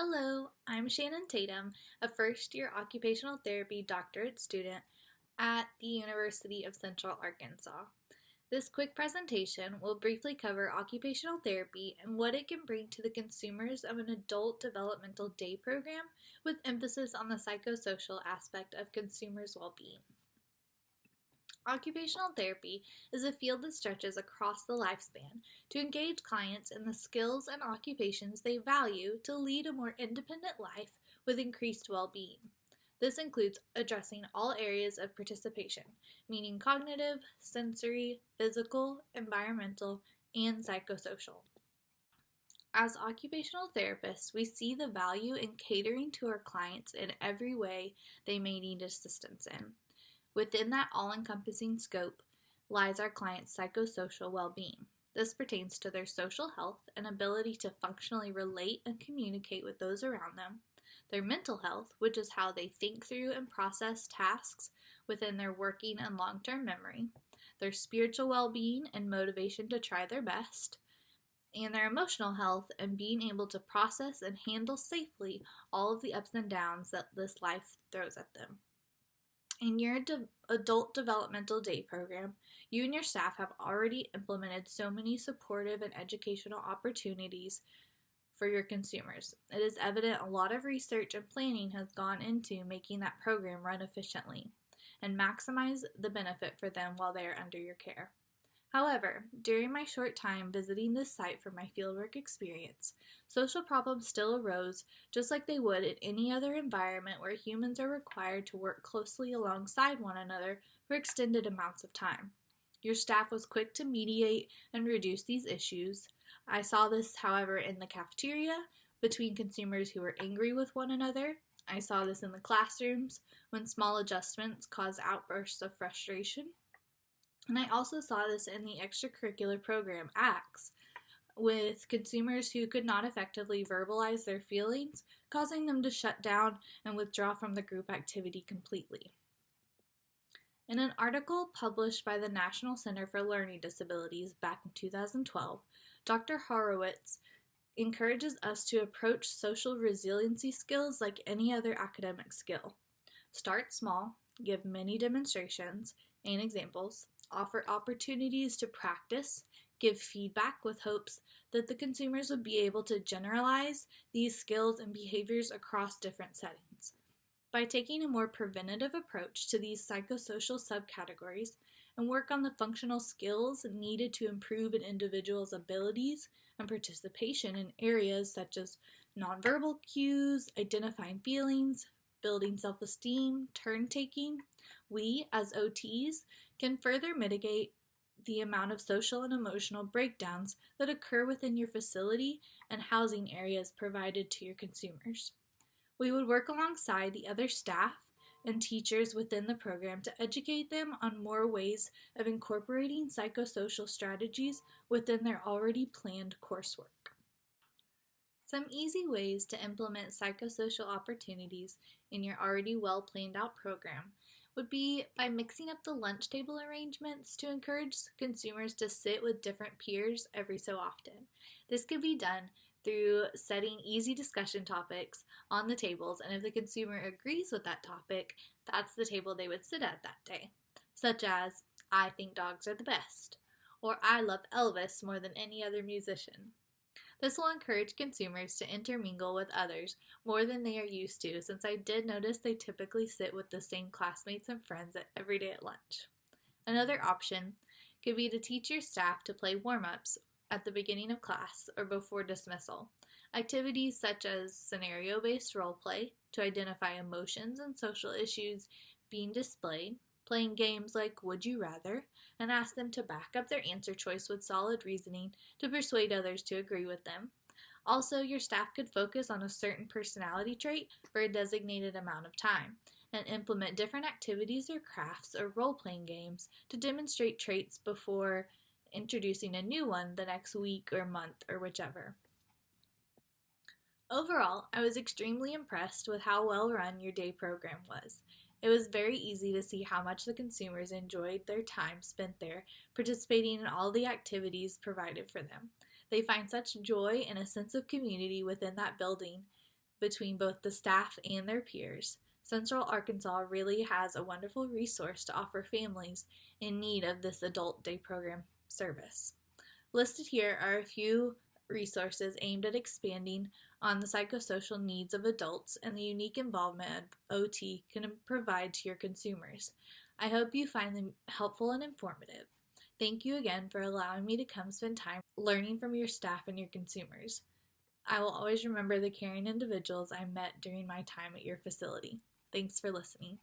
Hello, I'm Shannon Tatum, a first-year occupational therapy doctorate student at the University of Central Arkansas. This quick presentation will briefly cover occupational therapy and what it can bring to the consumers of an adult developmental day program with emphasis on the psychosocial aspect of consumers' well-being. Occupational therapy is a field that stretches across the lifespan to engage clients in the skills and occupations they value to lead a more independent life with increased well-being. This includes addressing all areas of participation, meaning cognitive, sensory, physical, environmental, and psychosocial. As occupational therapists, we see the value in catering to our clients in every way they may need assistance in. Within that all-encompassing scope lies our client's psychosocial well-being. This pertains to their social health and ability to functionally relate and communicate with those around them, their mental health, which is how they think through and process tasks within their working and long-term memory, their spiritual well-being and motivation to try their best, and their emotional health and being able to process and handle safely all of the ups and downs that this life throws at them. In your adult developmental day program, you and your staff have already implemented so many supportive and educational opportunities for your consumers. It is evident a lot of research and planning has gone into making that program run efficiently and maximize the benefit for them while they are under your care. However, during my short time visiting this site for my fieldwork experience, social problems still arose just like they would in any other environment where humans are required to work closely alongside one another for extended amounts of time. Your staff was quick to mediate and reduce these issues. I saw this, however, in the cafeteria between consumers who were angry with one another. I saw this in the classrooms when small adjustments caused outbursts of frustration. And I also saw this in the extracurricular program, ACTS, with consumers who could not effectively verbalize their feelings, causing them to shut down and withdraw from the group activity completely. In an article published by the National Center for Learning Disabilities back in 2012, Dr. Horowitz encourages us to approach social resiliency skills like any other academic skill. Start small, give many demonstrations and examples, offer opportunities to practice, give feedback with hopes that the consumers would be able to generalize these skills and behaviors across different settings. By taking a more preventative approach to these psychosocial subcategories and work on the functional skills needed to improve an individual's abilities and participation in areas such as nonverbal cues, identifying feelings, building self-esteem, turn-taking, we, as OTs, can further mitigate the amount of social and emotional breakdowns that occur within your facility and housing areas provided to your consumers. We would work alongside the other staff and teachers within the program to educate them on more ways of incorporating psychosocial strategies within their already planned coursework. Some easy ways to implement psychosocial opportunities in your already well planned out program would be by mixing up the lunch table arrangements to encourage consumers to sit with different peers every so often. This could be done through setting easy discussion topics on the tables, and if the consumer agrees with that topic, that's the table they would sit at that day, such as, I think dogs are the best, or I love Elvis more than any other musician. This will encourage consumers to intermingle with others more than they are used to, since I did notice they typically sit with the same classmates and friends every day at lunch. Another option could be to teach your staff to play warm-ups at the beginning of class or before dismissal. Activities such as scenario-based role play to identify emotions and social issues being displayed, playing games like Would You Rather, and ask them to back up their answer choice with solid reasoning to persuade others to agree with them. Also, your staff could focus on a certain personality trait for a designated amount of time and implement different activities or crafts or role-playing games to demonstrate traits before introducing a new one the next week or month or whichever. Overall, I was extremely impressed with how well run your day program was. It was very easy to see how much the consumers enjoyed their time spent there, participating in all the activities provided for them. They find such joy and a sense of community within that building between both the staff and their peers, Central Arkansas really has a wonderful resource to offer families in need of this adult day program service. Listed here are a few resources aimed at expanding on the psychosocial needs of adults and the unique involvement OT can provide to your consumers. I hope you find them helpful and informative. Thank you again for allowing me to come spend time learning from your staff and your consumers. I will always remember the caring individuals I met during my time at your facility. Thanks for listening.